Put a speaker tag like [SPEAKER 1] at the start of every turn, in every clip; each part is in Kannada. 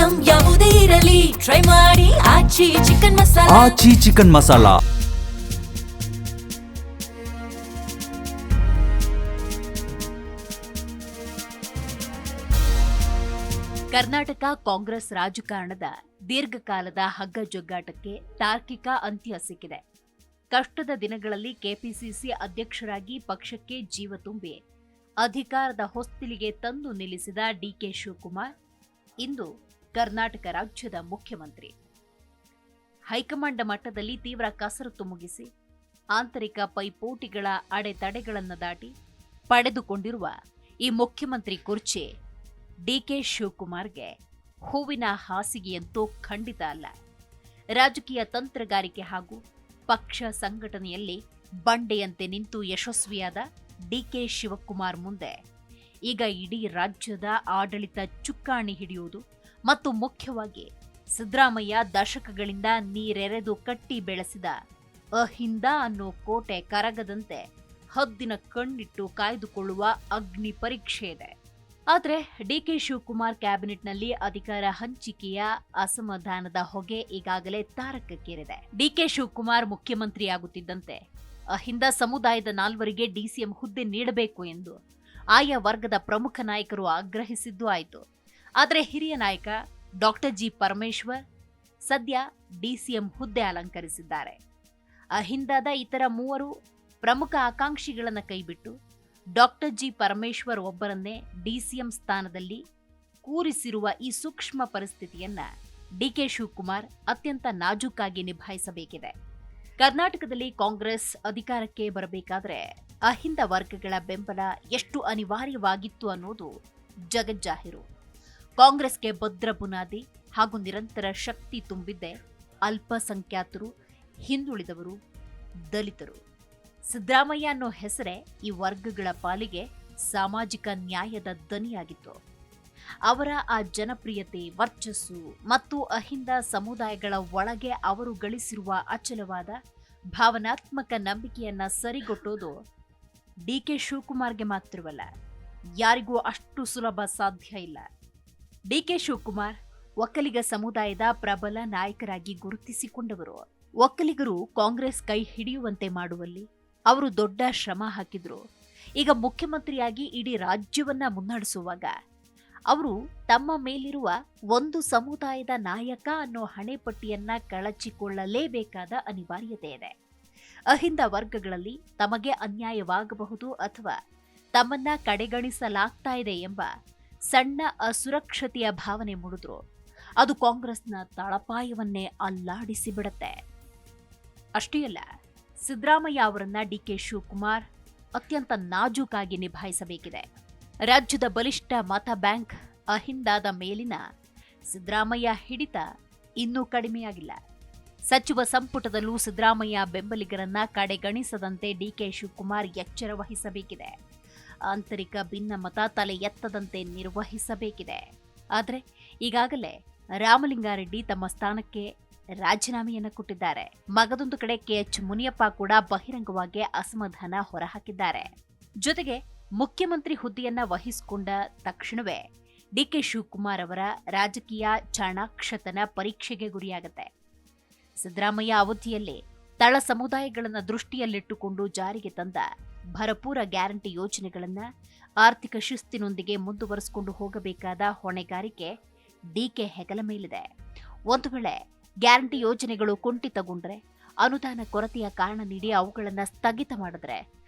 [SPEAKER 1] ಐಟಂ ಯಾವುದೇ ಇರಲಿ ಟ್ರೈ ಮಾಡಿ ಆಚಿ ಚಿಕನ್ ಮಸಾಲಾ.
[SPEAKER 2] ಆಚಿ ಚಿಕನ್ ಮಸಾಲಾ.
[SPEAKER 3] ಕರ್ನಾಟಕ ಕಾಂಗ್ರೆಸ್ ರಾಜಕಾರಣದ ದೀರ್ಘಕಾಲದ ಹಗ್ಗಜಗ್ಗಾಟಕ್ಕೆ ತಾರ್ಕಿಕ ಅಂತ್ಯ ಸಿಕ್ಕಿದೆ. ಕಷ್ಟದ ದಿನಗಳಲ್ಲಿ ಕೆಪಿಸಿಸಿ ಅಧ್ಯಕ್ಷರಾಗಿ ಪಕ್ಷಕ್ಕೆ ಜೀವ ತುಂಬಿ ಅಧಿಕಾರದ ಹೊಸ್ತಿಲಿಗೆ ತಂದು ನಿಲ್ಲಿಸಿದ ಡಿಕೆ ಶಿವಕುಮಾರ್ ಇಂದು ಕರ್ನಾಟಕ ರಾಜ್ಯದ ಮುಖ್ಯಮಂತ್ರಿ. ಹೈಕಮಾಂಡ್ ಮಟ್ಟದಲ್ಲಿ ತೀವ್ರ ಕಸರತ್ತು ಮುಗಿಸಿ ಆಂತರಿಕ ಪೈಪೋಟಿಗಳ ಅಡೆತಡೆಗಳನ್ನು ದಾಟಿ ಪಡೆದುಕೊಂಡಿರುವ ಈ ಮುಖ್ಯಮಂತ್ರಿ ಕುರ್ಚಿ ಡಿಕೆ ಶಿವಕುಮಾರ್ಗೆ ಹೂವಿನ ಹಾಸಿಗೆಯಂತೂ ಖಂಡಿತ ಅಲ್ಲ. ರಾಜಕೀಯ ತಂತ್ರಗಾರಿಕೆ ಹಾಗೂ ಪಕ್ಷ ಸಂಘಟನೆಯಲ್ಲಿ ಬಂಡೆಯಂತೆ ನಿಂತು ಯಶಸ್ವಿಯಾದ ಡಿಕೆ ಶಿವಕುಮಾರ್ ಮುಂದೆ ಈಗ ಇಡೀ ರಾಜ್ಯದ ಆಡಳಿತ ಚುಕ್ಕಾಣಿ ಹಿಡಿಯುವುದು ಮತ್ತು ಮುಖ್ಯವಾಗಿ ಸಿದ್ದರಾಮಯ್ಯ ದಶಕಗಳಿಂದ ನೀರೆರೆದು ಕಟ್ಟಿ ಬೆಳೆಸಿದ ಅಹಿಂದ ಅನ್ನೋ ಕೋಟೆ ಕರಗದಂತೆ ಹದ್ದಿನ ಕಣ್ಣಿಟ್ಟು ಕಾಯ್ದುಕೊಳ್ಳುವ ಅಗ್ನಿ ಪರೀಕ್ಷೆ ಇದೆ. ಆದರೆ ಡಿಕೆ ಶಿವಕುಮಾರ್ ಕ್ಯಾಬಿನೆಟ್ನಲ್ಲಿ ಅಧಿಕಾರ ಹಂಚಿಕೆಯ ಅಸಮಾಧಾನದ ಹೊಗೆ ಈಗಾಗಲೇ ತಾರಕಕ್ಕೇರಿದೆ. ಡಿಕೆ ಶಿವಕುಮಾರ್ ಮುಖ್ಯಮಂತ್ರಿಯಾಗುತ್ತಿದ್ದಂತೆ ಅಹಿಂದ ಸಮುದಾಯದ 4 ಡಿಸಿಎಂ ಹುದ್ದೆ ನೀಡಬೇಕು ಎಂದು ಆಯಾ ವರ್ಗದ ಪ್ರಮುಖ ನಾಯಕರು ಆಗ್ರಹಿಸಿದ್ದು ಆಯಿತು. ಆದರೆ ಹಿರಿಯ ನಾಯಕ ಡಾಕ್ಟರ್ ಜಿ ಪರಮೇಶ್ವರ್ ಸದ್ಯ ಡಿಸಿಎಂ ಹುದ್ದೆ ಅಲಂಕರಿಸಿದ್ದಾರೆ. ಅಹಿಂದದ ಇತರ 3 ಪ್ರಮುಖ ಆಕಾಂಕ್ಷಿಗಳನ್ನು ಕೈಬಿಟ್ಟು ಡಾಕ್ಟರ್ ಜಿ ಪರಮೇಶ್ವರ್ ಒಬ್ಬರನ್ನೇ ಡಿಸಿಎಂ ಸ್ಥಾನದಲ್ಲಿ ಕೂರಿಸಿರುವ ಈ ಸೂಕ್ಷ್ಮ ಪರಿಸ್ಥಿತಿಯನ್ನ ಡಿಕೆ ಶಿವಕುಮಾರ್ ಅತ್ಯಂತ ನಾಜೂಕಾಗಿ ನಿಭಾಯಿಸಬೇಕಿದೆ. ಕರ್ನಾಟಕದಲ್ಲಿ ಕಾಂಗ್ರೆಸ್ ಅಧಿಕಾರಕ್ಕೆ ಬರಬೇಕಾದ್ರೆ ಅಹಿಂದ ವರ್ಗಗಳ ಬೆಂಬಲ ಎಷ್ಟು ಅನಿವಾರ್ಯವಾಗಿತ್ತು ಅನ್ನೋದು ಜಗಜ್ಜಾಹಿರು. ಕಾಂಗ್ರೆಸ್ಗೆ ಭದ್ರ ಬುನಾದಿ ಹಾಗೂ ನಿರಂತರ ಶಕ್ತಿ ತುಂಬಿದ್ದೆ ಅಲ್ಪಸಂಖ್ಯಾತರು, ಹಿಂದುಳಿದವರು, ದಲಿತರು. ಸಿದ್ದರಾಮಯ್ಯ ಅನ್ನೋ ಹೆಸರೇ ಈ ವರ್ಗಗಳ ಪಾಲಿಗೆ ಸಾಮಾಜಿಕ ನ್ಯಾಯದ ದನಿಯಾಗಿತ್ತು. ಅವರ ಆ ಜನಪ್ರಿಯತೆ, ವರ್ಚಸ್ಸು ಮತ್ತು ಅಹಿಂದ ಸಮುದಾಯಗಳ ಒಳಗೆ ಅವರು ಗಳಿಸಿರುವ ಅಚಲವಾದ ಭಾವನಾತ್ಮಕ ನಂಬಿಕೆಯನ್ನ ಸರಿಗೊಟ್ಟೋದು ಡಿಕೆ ಶಿವಕುಮಾರ್ಗೆ ಮಾತ್ರವಲ್ಲ, ಯಾರಿಗೂ ಅಷ್ಟು ಸುಲಭ ಸಾಧ್ಯ ಇಲ್ಲ. ಡಿಕೆ ಶಿವಕುಮಾರ್ ಒಕ್ಕಲಿಗ ಸಮುದಾಯದ ಪ್ರಬಲ ನಾಯಕರಾಗಿ ಗುರುತಿಸಿಕೊಂಡವರು. ಒಕ್ಕಲಿಗರು ಕಾಂಗ್ರೆಸ್ ಕೈ ಹಿಡಿಯುವಂತೆ ಮಾಡುವಲ್ಲಿ ಅವರು ದೊಡ್ಡ ಶ್ರಮ ಹಾಕಿದ್ರು. ಈಗ ಮುಖ್ಯಮಂತ್ರಿಯಾಗಿ ಇಡೀ ರಾಜ್ಯವನ್ನ ಮುನ್ನಡೆಸುವಾಗ ಅವರು ತಮ್ಮ ಮೇಲಿರುವ ಒಂದು ಸಮುದಾಯದ ನಾಯಕ ಅನ್ನೋ ಹಣೆಪಟ್ಟಿಯನ್ನ ಕಳಚಿಕೊಳ್ಳಲೇಬೇಕಾದ ಅನಿವಾರ್ಯತೆ ಇದೆ. ಅಹಿಂದ ವರ್ಗಗಳಲ್ಲಿ ತಮಗೆ ಅನ್ಯಾಯವಾಗಬಹುದು ಅಥವಾ ತಮ್ಮನ್ನ ಕಡೆಗಣಿಸಲಾಗ್ತಾ ಇದೆ ಎಂಬ ಸಣ್ಣ ಅಸುರಕ್ಷತೆಯ ಭಾವನೆ ಮೂಡಿದ್ರು ಅದು ಕಾಂಗ್ರೆಸ್ನ ತಳಪಾಯವನ್ನೇ ಅಲ್ಲಾಡಿಸಿ ಬಿಡುತ್ತೆ. ಅಷ್ಟೇ ಅಲ್ಲ, ಸಿದ್ದರಾಮಯ್ಯ ಅವರನ್ನ ಡಿಕೆ ಶಿವಕುಮಾರ್ ಅತ್ಯಂತ ನಾಜೂಕಾಗಿ ನಿಭಾಯಿಸಬೇಕಿದೆ. ರಾಜ್ಯದ ಬಲಿಷ್ಠ ಮತ ಬ್ಯಾಂಕ್ ಅಹಿಂದಾದ ಮೇಲಿನ ಸಿದ್ದರಾಮಯ್ಯ ಹಿಡಿತ ಇನ್ನೂ ಕಡಿಮೆಯಾಗಿಲ್ಲ. ಸಚಿವ ಸಂಪುಟದಲ್ಲೂ ಸಿದ್ದರಾಮಯ್ಯ ಬೆಂಬಲಿಗರನ್ನ ಕಡೆಗಣಿಸದಂತೆ ಡಿಕೆ ಶಿವಕುಮಾರ್ ಎಚ್ಚರ ವಹಿಸಬೇಕಿದೆ. ಆಂತರಿಕ ಭಿನ್ನಮತ ತಲೆ ಎತ್ತದಂತೆ ನಿರ್ವಹಿಸಬೇಕಿದೆ. ಆದರೆ ಈಗಾಗಲೇ ರಾಮಲಿಂಗಾರೆಡ್ಡಿ ತಮ್ಮ ಸ್ಥಾನಕ್ಕೆ ರಾಜೀನಾಮೆಯನ್ನು ಕೊಟ್ಟಿದ್ದಾರೆ. ಮಗದೊಂದು ಕಡೆ ಕೆಎಚ್ ಮುನಿಯಪ್ಪ ಕೂಡ ಬಹಿರಂಗವಾಗಿ ಅಸಮಾಧಾನ ಹೊರಹಾಕಿದ್ದಾರೆ. ಜೊತೆಗೆ ಮುಖ್ಯಮಂತ್ರಿ ಹುದ್ದೆಯನ್ನ ವಹಿಸಿಕೊಂಡ ತಕ್ಷಣವೇ ಡಿಕೆ ಶಿವಕುಮಾರ್ ಅವರ ರಾಜಕೀಯ ಚಾಣಾಕ್ಷತನ ಪರೀಕ್ಷೆಗೆ ಗುರಿಯಾಗುತ್ತೆ. ಸಿದ್ದರಾಮಯ್ಯ ಅವಧಿಯಲ್ಲಿ ತಳ ಸಮುದಾಯಗಳನ್ನು ದೃಷ್ಟಿಯಲ್ಲಿಟ್ಟುಕೊಂಡು ಜಾರಿಗೆ ತಂದ ಭರಪೂರ ಗ್ಯಾರಂಟಿ ಯೋಜನೆಗಳನ್ನ ಆರ್ಥಿಕ ಶಿಸ್ತಿನೊಂದಿಗೆ ಮುಂದುವರಿಸಿಕೊಂಡು ಹೋಗಬೇಕಾದ ಹೊಣೆಗಾರಿಕೆ ಡಿಕೆ ಹೆಗಲ ಮೇಲಿದೆ. ಒಂದು ವೇಳೆ ಗ್ಯಾರಂಟಿ ಯೋಜನೆಗಳು ಕುಂಠಿತಗೊಂಡ್ರೆ, ಅನುದಾನ ಕೊರತೆಯ ಕಾರಣ ನೀಡಿ ಅವುಗಳನ್ನು ಸ್ಥಗಿತ ಮಾಡಿದ್ರೆ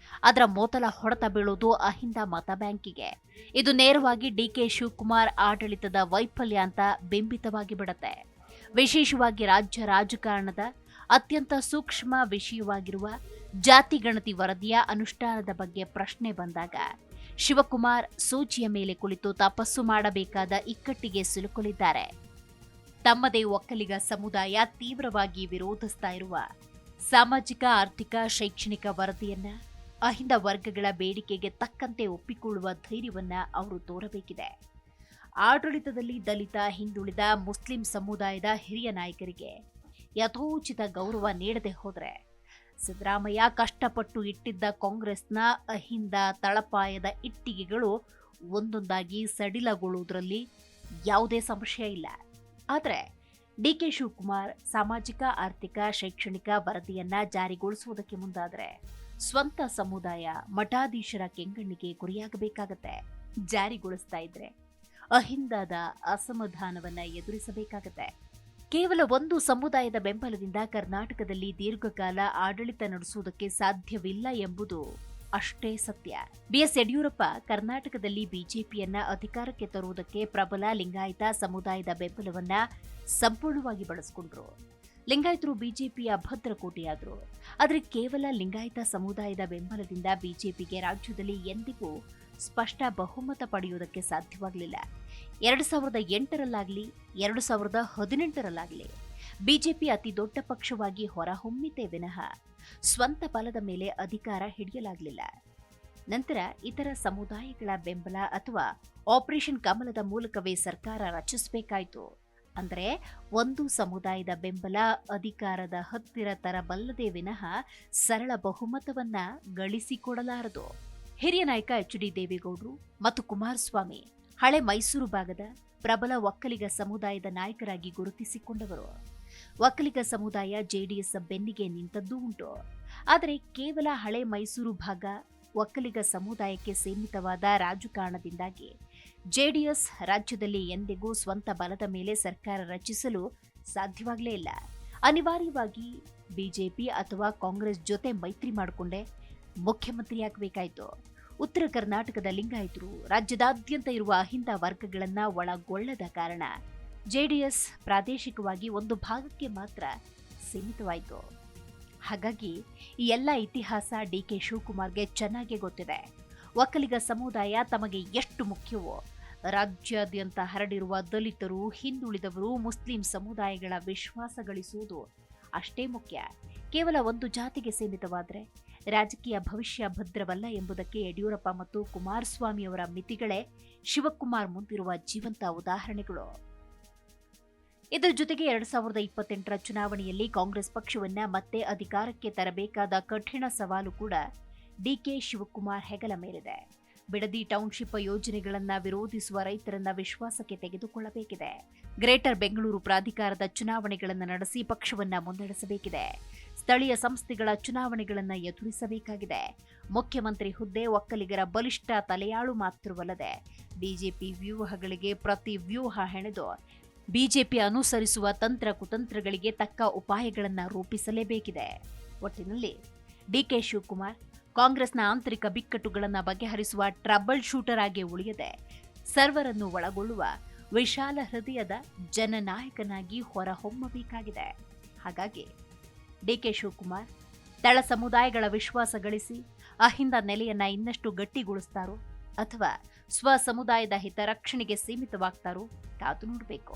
[SPEAKER 3] ಅದರ ಮೊದಲ ಹೊಡೆತ ಬೀಳೋದು ಅಹಿಂದ ಮತ ಬ್ಯಾಂಕಿಗೆ. ಇದು ನೇರವಾಗಿ ಡಿಕೆ ಶಿವಕುಮಾರ್ ಆಡಳಿತದ ವೈಫಲ್ಯ ಅಂತ ಬಿಂಬಿತವಾಗಿ ಬಿಡುತ್ತೆ. ವಿಶೇಷವಾಗಿ ರಾಜ್ಯ ರಾಜಕಾರಣದ ಅತ್ಯಂತ ಸೂಕ್ಷ್ಮ ವಿಷಯವಾಗಿರುವ ಜಾತಿ ಗಣತಿ ವರದಿಯ ಅನುಷ್ಠಾನದ ಬಗ್ಗೆ ಪ್ರಶ್ನೆ ಬಂದಾಗ ಶಿವಕುಮಾರ್ ಸೂಚಿಯ ಮೇಲೆ ಕುಳಿತು ತಪಸ್ಸು ಮಾಡಬೇಕಾದ ಇಕ್ಕಟ್ಟಿಗೆ ಸಿಲುಕಲಿದ್ದಾರೆ. ತಮ್ಮದೇ ಒಕ್ಕಲಿಗ ಸಮುದಾಯ ತೀವ್ರವಾಗಿ ವಿರೋಧಿಸ್ತಾ ಇರುವ ಸಾಮಾಜಿಕ, ಆರ್ಥಿಕ, ಶೈಕ್ಷಣಿಕ ವರದಿಯನ್ನ ಅಹಿಂದ ವರ್ಗಗಳ ಬೇಡಿಕೆಗೆ ತಕ್ಕಂತೆ ಒಪ್ಪಿಕೊಳ್ಳುವ ಧೈರ್ಯವನ್ನ ಅವರು ತೋರಬೇಕಿದೆ. ಆಡಳಿತದಲ್ಲಿ ದಲಿತ, ಹಿಂದುಳಿದ, ಮುಸ್ಲಿಂ ಸಮುದಾಯದ ಹಿರಿಯ ನಾಯಕರಿಗೆ ಯಥೋಚಿತ ಗೌರವ ನೀಡದೆ ಹೋದರೆ ಸಿದ್ದರಾಮಯ್ಯ ಕಷ್ಟಪಟ್ಟು ಇಟ್ಟಿದ್ದ ಕಾಂಗ್ರೆಸ್ನ ಅಹಿಂದ ತಳಪಾಯದ ಇಟ್ಟಿಗೆಗಳು ಒಂದೊಂದಾಗಿ ಸಡಿಲಗೊಳ್ಳುವುದರಲ್ಲಿ ಯಾವುದೇ ಸಂಶಯ ಇಲ್ಲ. ಆದರೆ ಡಿಕೆ ಶಿವಕುಮಾರ್ ಸಾಮಾಜಿಕ ಆರ್ಥಿಕ ಶೈಕ್ಷಣಿಕ ವರದಿಯನ್ನ ಜಾರಿಗೊಳಿಸುವುದಕ್ಕೆ ಮುಂದಾದರೆ ಸ್ವಂತ ಸಮುದಾಯ ಮಠಾಧೀಶರ ಕೆಂಗಣ್ಣಿಗೆ ಗುರಿಯಾಗಬೇಕಾಗತ್ತೆ. ಜಾರಿಗೊಳಿಸ್ತಾ ಇದ್ರೆ ಅಹಿಂದದ ಅಸಮಾಧಾನವನ್ನ ಎದುರಿಸಬೇಕಾಗತ್ತೆ. ಕೇವಲ ಒಂದು ಸಮುದಾಯದ ಬೆಂಬಲದಿಂದ ಕರ್ನಾಟಕದಲ್ಲಿ ದೀರ್ಘಕಾಲ ಆಡಳಿತ ನಡೆಸುವುದಕ್ಕೆ ಸಾಧ್ಯವಿಲ್ಲ ಎಂಬುದು ಅಷ್ಟೇ ಸತ್ಯ. ಬಿಎಸ್ ಯಡಿಯೂರಪ್ಪ ಕರ್ನಾಟಕದಲ್ಲಿ ಬಿಜೆಪಿಯನ್ನ ಅಧಿಕಾರಕ್ಕೆ ತರುವುದಕ್ಕೆ ಪ್ರಬಲ ಲಿಂಗಾಯತ ಸಮುದಾಯದ ಬೆಂಬಲವನ್ನ ಸಂಪೂರ್ಣವಾಗಿ ಬಳಸಿಕೊಂಡ್ರು. ಲಿಂಗಾಯತರು ಬಿಜೆಪಿಯ ಭದ್ರಕೋಟೆಯಾದ್ರು. ಆದರೆ ಕೇವಲ ಲಿಂಗಾಯತ ಸಮುದಾಯದ ಬೆಂಬಲದಿಂದ ಬಿಜೆಪಿಗೆ ರಾಜ್ಯದಲ್ಲಿ ಎಂದಿಗೂ ಸ್ಪಷ್ಟ ಬಹುಮತ ಪಡೆಯುವುದಕ್ಕೆ ಸಾಧ್ಯವಾಗಲಿಲ್ಲ. 2008ರಲ್ಲಾಗಲಿ 2018ರಲ್ಲಾಗಲಿ ಬಿಜೆಪಿ ಅತಿ ದೊಡ್ಡ ಪಕ್ಷವಾಗಿ ಹೊರಹೊಮ್ಮಿತೇ ವಿನಃ ಸ್ವಂತ ಬಲದ ಮೇಲೆ ಅಧಿಕಾರ ಹಿಡಿಯಲಾಗಲಿಲ್ಲ. ನಂತರ ಇತರ ಸಮುದಾಯಗಳ ಬೆಂಬಲ ಅಥವಾ ಆಪರೇಷನ್ ಕಮಲದ ಮೂಲಕವೇ ಸರ್ಕಾರ ರಚಿಸಬೇಕಾಯಿತು. ಅಂದರೆ ಒಂದು ಸಮುದಾಯದ ಬೆಂಬಲ ಅಧಿಕಾರದ ಹತ್ತಿರ ತರಬಲ್ಲದೇ ವಿನಃ ಸರಳ ಬಹುಮತವನ್ನ ಗಳಿಸಿಕೊಡಲಾರದು. ಹಿರಿಯ ನಾಯಕ ಎಚ್.ಡಿ. ದೇವೇಗೌಡರು ಮತ್ತು ಕುಮಾರಸ್ವಾಮಿ ಹಳೆ ಮೈಸೂರು ಭಾಗದ ಪ್ರಬಲ ಒಕ್ಕಲಿಗ ಸಮುದಾಯದ ನಾಯಕರಾಗಿ ಗುರುತಿಸಿಕೊಂಡವರು. ಒಕ್ಕಲಿಗ ಸಮುದಾಯ ಜೆಡಿಎಸ್ ಬೆನ್ನಿಗೆ ನಿಂತದ್ದೂ ಉಂಟು. ಆದರೆ ಕೇವಲ ಹಳೆ ಮೈಸೂರು ಭಾಗ ಒಕ್ಕಲಿಗ ಸಮುದಾಯಕ್ಕೆ ಸೀಮಿತವಾದ ರಾಜಕಾರಣದಿಂದಾಗಿ ಜೆಡಿಎಸ್ ರಾಜ್ಯದಲ್ಲಿ ಎಂದಿಗೂ ಸ್ವಂತ ಬಲದ ಮೇಲೆ ಸರ್ಕಾರ ರಚಿಸಲು ಸಾಧ್ಯವಾಗಲೇ ಇಲ್ಲ. ಅನಿವಾರ್ಯವಾಗಿ ಬಿಜೆಪಿ ಅಥವಾ ಕಾಂಗ್ರೆಸ್ ಜೊತೆ ಮೈತ್ರಿ ಮಾಡಿಕೊಂಡೇ ಮುಖ್ಯಮಂತ್ರಿಯಾಗಬೇಕಾಯಿತು. ಉತ್ತರ ಕರ್ನಾಟಕದ ಲಿಂಗಾಯತರು ರಾಜ್ಯದಾದ್ಯಂತ ಇರುವ ಅಹಿಂದ ವರ್ಗಗಳನ್ನ ಒಳಗೊಳ್ಳದ ಕಾರಣ ಜೆಡಿಎಸ್ ಪ್ರಾದೇಶಿಕವಾಗಿ ಒಂದು ಭಾಗಕ್ಕೆ ಮಾತ್ರ ಸೀಮಿತವಾಯಿತು. ಹಾಗಾಗಿ ಈ ಎಲ್ಲ ಇತಿಹಾಸ ಡಿಕೆ ಶಿವಕುಮಾರ್ಗೆ ಚೆನ್ನಾಗಿ ಗೊತ್ತಿದೆ. ಒಕ್ಕಲಿಗ ಸಮುದಾಯ ತಮಗೆ ಎಷ್ಟು ಮುಖ್ಯವೋ ರಾಜ್ಯಾದ್ಯಂತ ಹರಡಿರುವ ದಲಿತರು, ಹಿಂದುಳಿದವರು, ಮುಸ್ಲಿಂ ಸಮುದಾಯಗಳ ವಿಶ್ವಾಸ ಗಳಿಸುವುದು ಅಷ್ಟೇ ಮುಖ್ಯ. ಕೇವಲ ಒಂದು ಜಾತಿಗೆ ಸೀಮಿತವಾದರೆ ರಾಜಕೀಯ ಭವಿಷ್ಯ ಭದ್ರವಲ್ಲ ಎಂಬುದಕ್ಕೆ ಯಡಿಯೂರಪ್ಪ ಮತ್ತು ಕುಮಾರಸ್ವಾಮಿ ಅವರ ಮಿತಿಗಳೇ ಶಿವಕುಮಾರ್ ಮುಂದಿರುವ ಜೀವಂತ ಉದಾಹರಣೆಗಳು. ಇದರ ಜೊತೆಗೆ 2028ರ ಚುನಾವಣೆಯಲ್ಲಿ ಕಾಂಗ್ರೆಸ್ ಪಕ್ಷವನ್ನ ಮತ್ತೆ ಅಧಿಕಾರಕ್ಕೆ ತರಬೇಕಾದ ಕಠಿಣ ಸವಾಲು ಕೂಡ ಡಿಕೆ ಶಿವಕುಮಾರ್ ಹೆಗಲ ಮೇಲಿದೆ. ಬಿಡದಿ ಟೌನ್ಶಿಪ್ ಯೋಜನೆಗಳನ್ನ ವಿರೋಧಿಸುವ ರೈತರನ್ನ ವಿಶ್ವಾಸಕ್ಕೆ ತೆಗೆದುಕೊಳ್ಳಬೇಕಿದೆ. ಗ್ರೇಟರ್ ಬೆಂಗಳೂರು ಪ್ರಾಧಿಕಾರದ ಚುನಾವಣೆಗಳನ್ನು ನಡೆಸಿ ಪಕ್ಷವನ್ನ ಮುನ್ನಡೆಸಬೇಕಿದೆ. ಸ್ಥಳೀಯ ಸಂಸ್ಥೆಗಳ ಚುನಾವಣೆಗಳನ್ನು ಎದುರಿಸಬೇಕಾಗಿದೆ. ಮುಖ್ಯಮಂತ್ರಿ ಹುದ್ದೆ ಒಕ್ಕಲಿಗರ ಬಲಿಷ್ಠ ತಲೆಯಾಳು ಮಾತ್ರವಲ್ಲದೆ ಬಿಜೆಪಿ ವ್ಯೂಹಗಳಿಗೆ ಪ್ರತಿ ವ್ಯೂಹ ಹೆಣೆದು ಬಿಜೆಪಿ ಅನುಸರಿಸುವ ತಂತ್ರ ಕುತಂತ್ರಗಳಿಗೆ ತಕ್ಕ ಉಪಾಯಗಳನ್ನು ರೂಪಿಸಲೇಬೇಕಿದೆ. ಒಟ್ಟಿನಲ್ಲಿ ಡಿಕೆ ಶಿವಕುಮಾರ್ ಕಾಂಗ್ರೆಸ್ನ ಆಂತರಿಕ ಬಿಕ್ಕಟ್ಟುಗಳನ್ನು ಬಗೆಹರಿಸುವ ಟ್ರಬಲ್ ಶೂಟರ್ ಆಗಿ ಉಳಿಯದೆ ಸರ್ವರನ್ನು ಒಳಗೊಳ್ಳುವ ವಿಶಾಲ ಹೃದಯದ ಜನನಾಯಕನಾಗಿ ಹೊರಹೊಮ್ಮಬೇಕಾಗಿದೆ. ಹಾಗಾಗಿ ಡಿಕೆ ಶಿವಕುಮಾರ್ ತಳ ಸಮುದಾಯಗಳ ವಿಶ್ವಾಸ ಗಳಿಸಿ ಅಹಿಂದ ನೆಲೆಯನ್ನ ಇನ್ನಷ್ಟು ಗಟ್ಟಿಗೊಳಿಸ್ತಾರೋ ಅಥವಾ ಸ್ವ ಸಮುದಾಯದ ಹಿತರಕ್ಷಣೆಗೆ ಸೀಮಿತವಾಗ್ತಾರೋ ಕಾದು ನೋಡಬೇಕು.